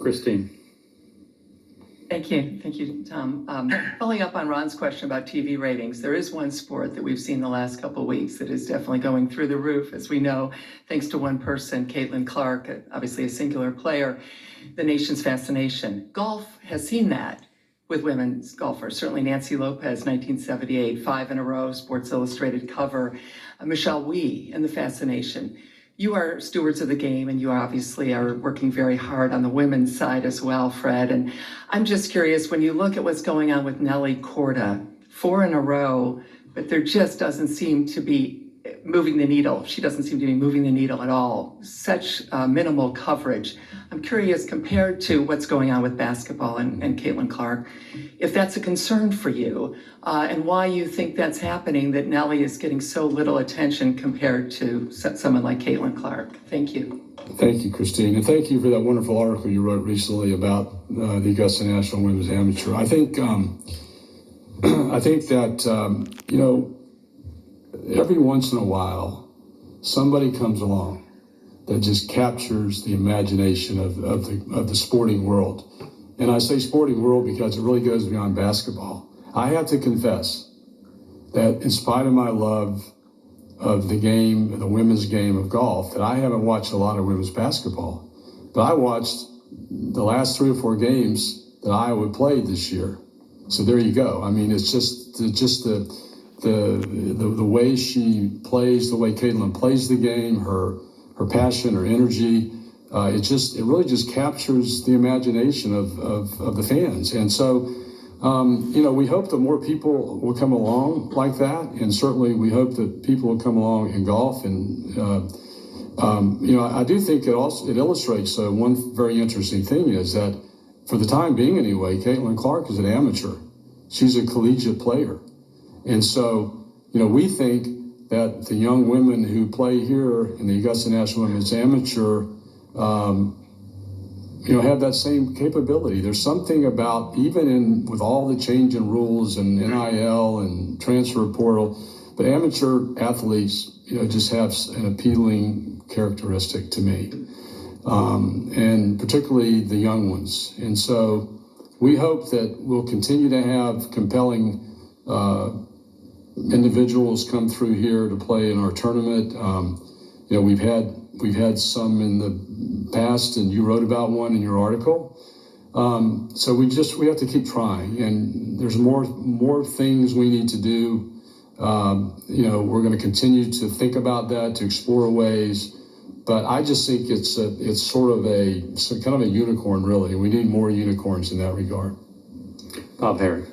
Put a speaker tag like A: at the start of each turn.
A: Christine.
B: Thank you, Tom. Following up on Ron's question about TV ratings, there is one sport that we've seen the last couple of weeks that is definitely going through the roof, as we know, thanks to one person, Caitlin Clark, obviously a singular player, the nation's fascination. Golf has seen that with women's golfers. Certainly Nancy Lopez, 1978, 5 in a row, Sports Illustrated cover. Michelle Wie and the fascination. You are stewards of the game, and you obviously are working very hard on the women's side as well, Fred. And I'm just curious, when you look at what's going on with Nelly Korda, 4 in a row, but there just doesn't seem to be moving the needle. She doesn't seem to be moving the needle at all. Such minimal coverage. I'm curious, compared to what's going on with basketball and Caitlin Clark, if that's a concern for you, and why you think that's happening, that Nelly is getting so little attention compared to someone like Caitlin Clark. Thank you.
C: Thank you, Christine, and thank you for that wonderful article you wrote recently about the Augusta National Women's Amateur. I think that every once in a while, somebody comes along that just captures the imagination of the sporting world. And I say sporting world because it really goes beyond basketball. I have to confess that in spite of my love of the game, the women's game of golf, that I haven't watched a lot of women's basketball. But I watched the last 3 or 4 games that Iowa played this year. So there you go. I mean, it's just the way she plays, the way Caitlin plays the game, her passion, her energy, it really just captures the imagination of the fans. And so, we hope that more people will come along like that, and certainly we hope that people will come along in golf. And I do think it illustrates one very interesting thing is that for the time being anyway, Caitlin Clark is an amateur. She's a collegiate player. And so, we think that the young women who play here in the Augusta National Women's Amateur, have that same capability. There's something about, even with all the change in rules and NIL and transfer portal, but amateur athletes, just have an appealing characteristic to me, and particularly the young ones. And so we hope that we'll continue to have compelling individuals come through here to play in our tournament. We've had some in the past, and you wrote about one in your article. So we have to keep trying, and there's more things we need to do. We're going to continue to think about that, to explore ways. But I just think it's sort of kind of a unicorn, really. We need more unicorns in that regard.
A: Bob Harry.